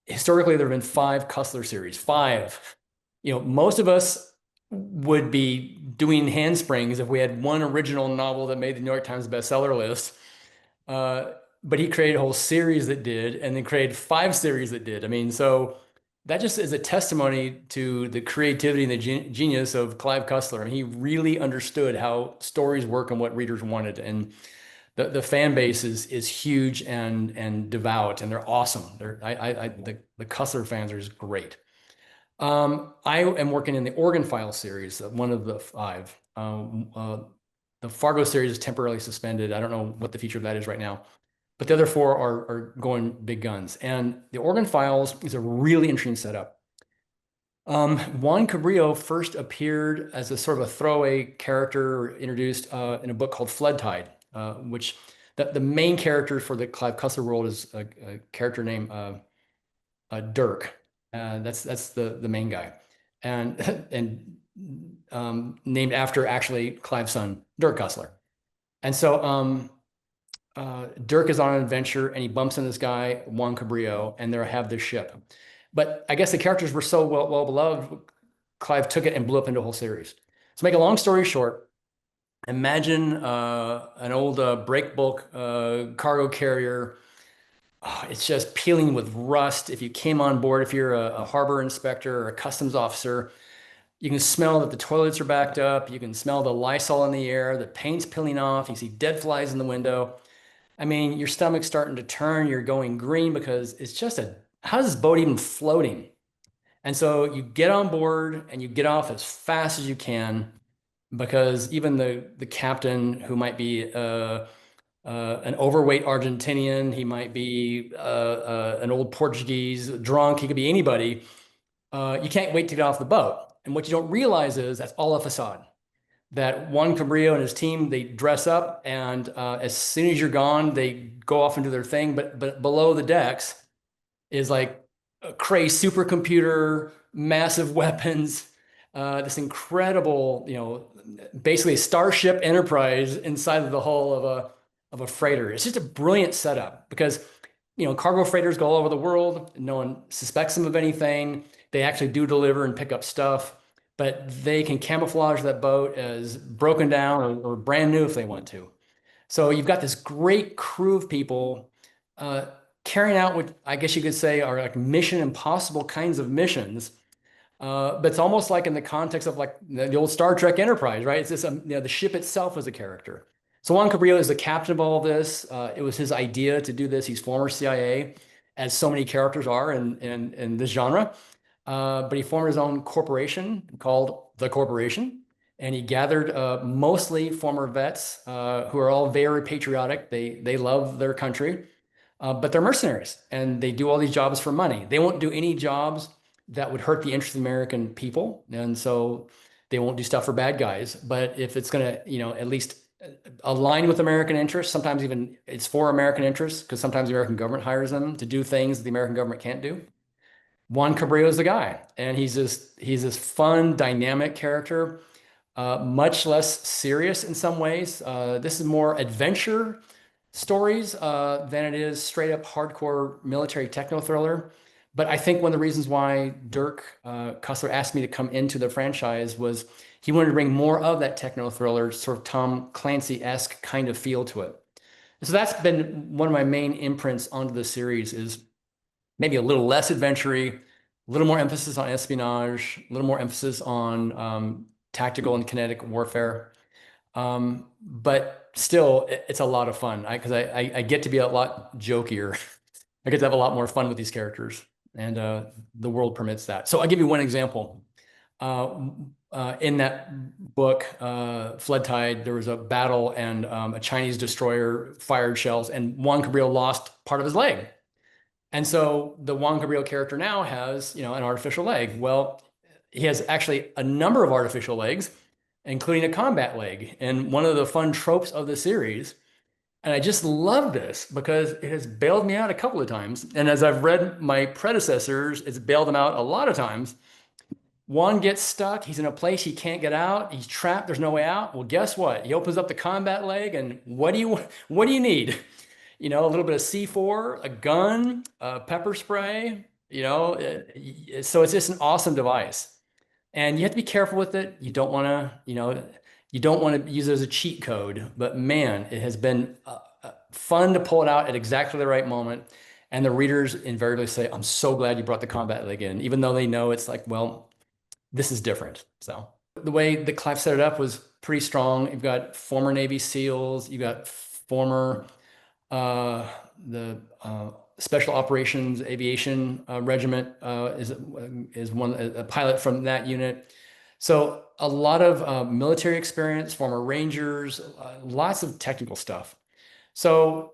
historically there have been 5 Cussler series, 5. Most of us would be doing handsprings if we had one original novel that made the New York Times bestseller list. Uh, but he created a whole series that did, and then created 5 series that did. I mean, so that just is a testimony to the creativity and the genius of Clive Cussler. I mean, he really understood how stories work and what readers wanted. And the fan base is huge and devout, and they're awesome. The Cussler fans are just great. I am working in the Organ File series, one of the 5. The Fargo series is temporarily suspended. I don't know what the future of that is right now, but the other 4 are going big guns. And the Organ Files is a really interesting setup. Juan Cabrillo first appeared as a sort of a throwaway character introduced in a book called Flood Tide, which the main character for the Clive Cussler world is a character named Dirk. That's the main guy, and named after actually Clive's son, Dirk Cussler. And so Dirk is on an adventure and he bumps into this guy, Juan Cabrillo, and they have this ship. But I guess the characters were so well beloved, Clive took it and blew up into a whole series. So make a long story short, imagine an old break bulk cargo carrier. Oh, it's just peeling with rust. If you came on board, if you're a harbor inspector or a customs officer, you can smell that the toilets are backed up. You can smell the Lysol in the air, the paint's peeling off. You see dead flies in the window. I mean, your stomach's starting to turn. You're going green because it's just how's this boat even floating? And so you get on board and you get off as fast as you can because even the captain, who might be an overweight Argentinian, he might be an old Portuguese drunk, he could be anybody. You can't wait to get off the boat. And what you don't realize is that's all a facade. That Juan Cabrillo and his team, they dress up, and as soon as you're gone, they go off and do their thing. But below the decks is like a crazy supercomputer, massive weapons, this incredible, basically a Starship Enterprise inside of the hull of a freighter. It's just a brilliant setup because cargo freighters go all over the world. No one suspects them of anything. They actually do deliver and pick up stuff, but they can camouflage that boat as broken down or brand new if they want to. So you've got this great crew of people uh, carrying out what I guess you could say are like Mission Impossible kinds of missions. But it's almost like in the context of like the old Star Trek Enterprise, right? It's this, the ship itself is a character. So Juan Cabrillo is the captain of all of this. It was his idea to do this. He's former CIA, as so many characters are in this genre. But he formed his own corporation called The Corporation. And he gathered mostly former vets who are all very patriotic. They love their country, but they're mercenaries and they do all these jobs for money. They won't do any jobs that would hurt the interests of the American people. And so they won't do stuff for bad guys. But if it's going to, at least align with American interests, sometimes even it's for American interests, because sometimes the American government hires them to do things that the American government can't do. Juan Cabrillo is the guy, and he's this fun, dynamic character, much less serious in some ways. This is more adventure stories than it is straight up hardcore military techno thriller. But I think one of the reasons why Dirk Cussler asked me to come into the franchise was he wanted to bring more of that techno thriller, sort of Tom Clancy-esque kind of feel to it. So that's been one of my main imprints onto the series is maybe a little less adventure-y, a little more emphasis on espionage, a little more emphasis on tactical and kinetic warfare. But still, it's a lot of fun because I get to be a lot jokier. I get to have a lot more fun with these characters, and the world permits that. So I'll give you one example. In that book, Flood Tide, there was a battle and a Chinese destroyer fired shells, and Juan Cabrillo lost part of his leg. And so the Juan Cabrillo character now has, an artificial leg. Well, he has actually a number of artificial legs, including a combat leg. And one of the fun tropes of the series, and I just love this because it has bailed me out a couple of times. And as I've read my predecessors, it's bailed them out a lot of times. Juan gets stuck. He's in a place he can't get out. He's trapped. There's no way out. Well, guess what? He opens up the combat leg, and what do you need? A little bit of C4, a gun, pepper spray, So it's just an awesome device. And you have to be careful with it. You don't want to, you don't want to use it as a cheat code, but man, it has been fun to pull it out at exactly the right moment. And the readers invariably say, I'm so glad you brought the combat leg in, even though they know it's like, well, this is different. So the way that Clive set it up was pretty strong. You've got former Navy SEALs, you've got former the Special Operations Aviation Regiment is one a pilot from that unit. So a lot of military experience, former Rangers, lots of technical stuff. So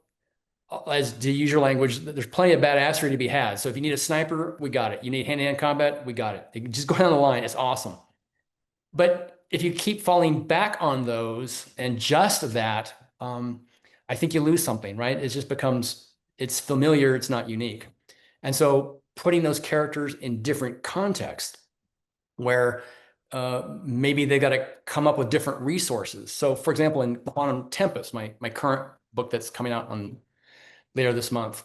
as to use your language, there's plenty of badassery to be had. So if you need a sniper, we got it. You need hand-to-hand combat, we got it. Just go down the line. It's awesome. But if you keep falling back on those and just that, I think you lose something, right? It just becomes, it's familiar, it's not unique. And so putting those characters in different contexts where maybe they got to come up with different resources. So for example, in Quantum Tempest, my current book that's coming out on later this month,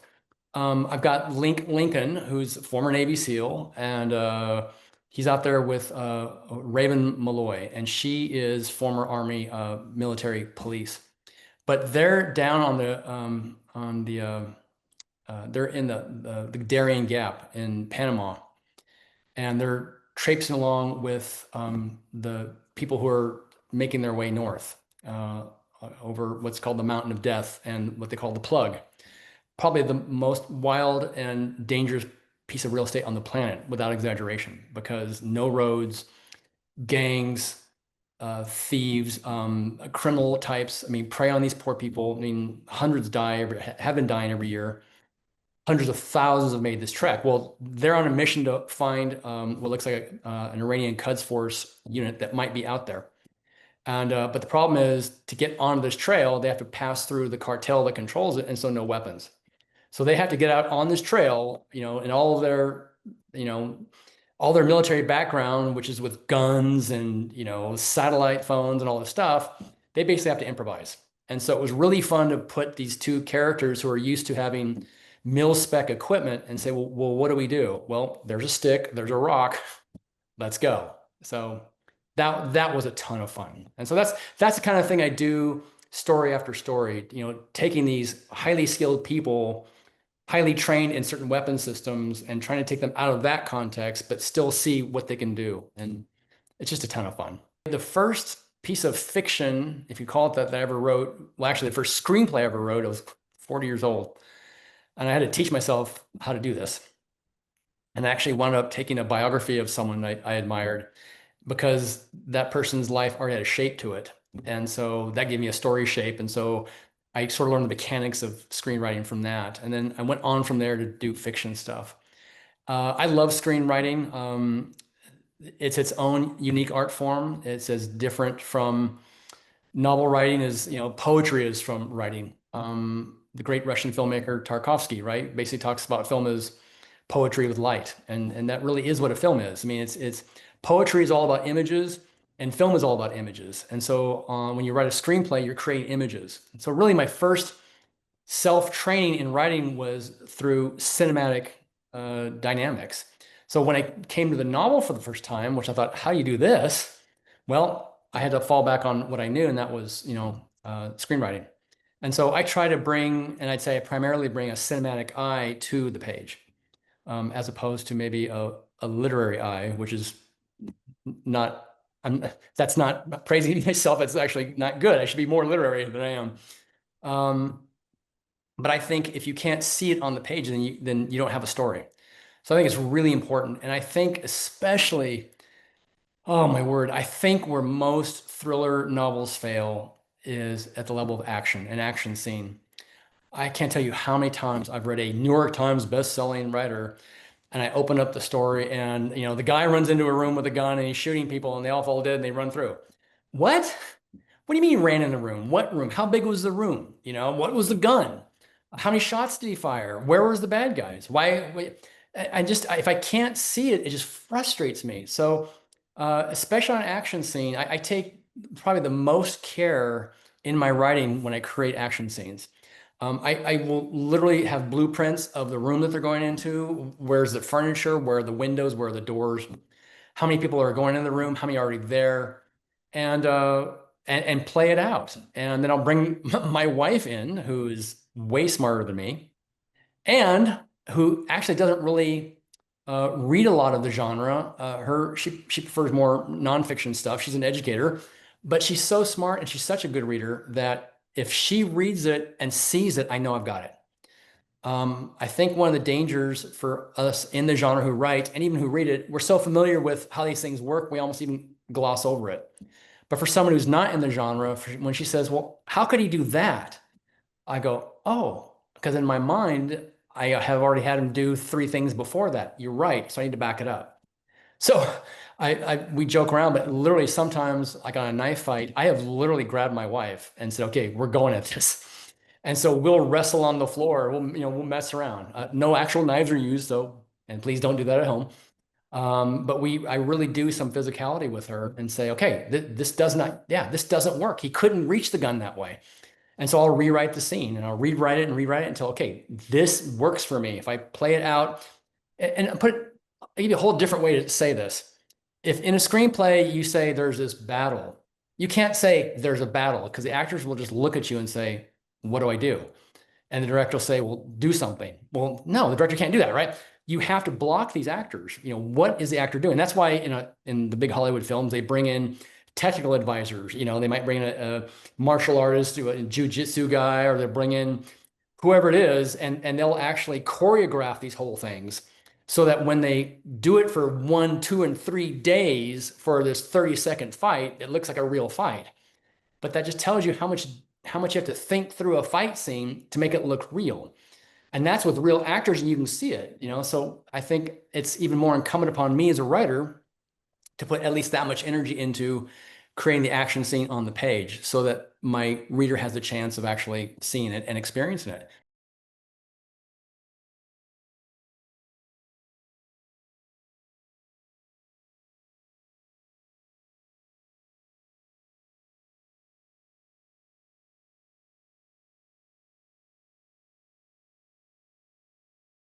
I've got Lincoln, who's a former Navy SEAL, and he's out there with Raven Malloy, and she is former Army military police. But they're down on the they're in the Darien Gap in Panama, and they're traipsing along with the people who are making their way north over what's called the Mountain of Death and what they call the Plug. Probably the most wild and dangerous piece of real estate on the planet, without exaggeration, because no roads, gangs, thieves, criminal types. I mean, prey on these poor people. I mean, hundreds have been dying every year. Hundreds of thousands have made this trek. Well, they're on a mission to find what looks like an Iranian Quds Force unit that might be out there. And but the problem is to get onto this trail, they have to pass through the cartel that controls it, and so no weapons. So they have to get out on this trail, and all of their, all their military background, which is with guns and, satellite phones and all this stuff, they basically have to improvise. And so it was really fun to put these two characters who are used to having mil-spec equipment and say, well, what do we do? Well, there's a stick, there's a rock, let's go. So that was a ton of fun. And so that's the kind of thing I do story after story, taking these highly skilled people, highly trained in certain weapon systems, and trying to take them out of that context, but still see what they can do. And it's just a ton of fun. The first piece of fiction, if you call it that I ever wrote, well, actually the first screenplay I ever wrote, I was 40 years old. And I had to teach myself how to do this. And I actually wound up taking a biography of someone I admired, because that person's life already had a shape to it. And so that gave me a story shape. And so I sort of learned the mechanics of screenwriting from that. And then I went on from there to do fiction stuff. I love screenwriting. It's its own unique art form. It's as different from novel writing as, poetry is from writing. The great Russian filmmaker Tarkovsky, right, basically talks about film as poetry with light. And that really is what a film is. I mean, it's poetry is all about images, and film is all about images. And so when you write a screenplay, you're creating images. And so really my first self-training in writing was through cinematic dynamics. So when I came to the novel for the first time, which I thought, how do you do this? Well, I had to fall back on what I knew, and that was, screenwriting. And so I try to bring, and I'd say I primarily bring a cinematic eye to the page, as opposed to maybe a literary eye, which is not, that's not praising myself. It's actually not good. I should be more literary than I am. But I think if you can't see it on the page, then you don't have a story. So I think it's really important. And I think especially, oh my word, I think where most thriller novels fail is at the level of action, an action scene. I can't tell you how many times I've read a New York Times best-selling writer, and I open up the story, and the guy runs into a room with a gun and he's shooting people and they all fall dead and they run through. What? What do you mean ran in the room? What room? How big was the room? What was the gun? How many shots did he fire? Where was the bad guys? Why? If I can't see it, it just frustrates me. So, especially on an action scene, I take probably the most care in my writing when I create action scenes. I will literally have blueprints of the room that they're going into. Where's the furniture? Where are the windows? Where are the doors? How many people are going in the room? How many are already there? And and play it out. And then I'll bring my wife in, who's way smarter than me, and who actually doesn't really read a lot of the genre. She prefers more nonfiction stuff. She's an educator, but she's so smart and she's such a good reader that if she reads it and sees it, I know I've got it. I think one of the dangers for us in the genre who write and even who read it, we're so familiar with how these things work, we almost even gloss over it. But for someone who's not in the genre, when she says, "Well, how could he do that?" I go, "Oh," because in my mind, I have already had him do three things before that. You're right, so I need to back it up. So we joke around, but literally sometimes, like on a knife fight, I have literally grabbed my wife and said, "Okay, we're going at this." And so we'll wrestle on the floor. We'll mess around. No actual knives are used, so and please don't do that at home. But I really do some physicality with her and say, "Okay, this does not, yeah, this doesn't work. He couldn't reach the gun that way." And so I'll rewrite the scene and I'll rewrite it until, okay, this works for me. If I play it out and I'll give you a whole different way to say this. If in a screenplay you say there's this battle, you can't say there's a battle because the actors will just look at you and say, "What do I do?" And the director will say, "Well, do something." Well, no, the director can't do that, right? You have to block these actors. What is the actor doing? That's why in the big Hollywood films, they bring in technical advisors. They might bring in a martial artist, a jujitsu guy, or they bring in whoever it is, and they'll actually choreograph these whole things so that when they do it for 1, 2, and 3 days for this 30-second fight, it looks like a real fight. But that just tells you how much you have to think through a fight scene to make it look real. And that's with real actors, and you can see it. So I think it's even more incumbent upon me as a writer to put at least that much energy into creating the action scene on the page so that my reader has the chance of actually seeing it and experiencing it.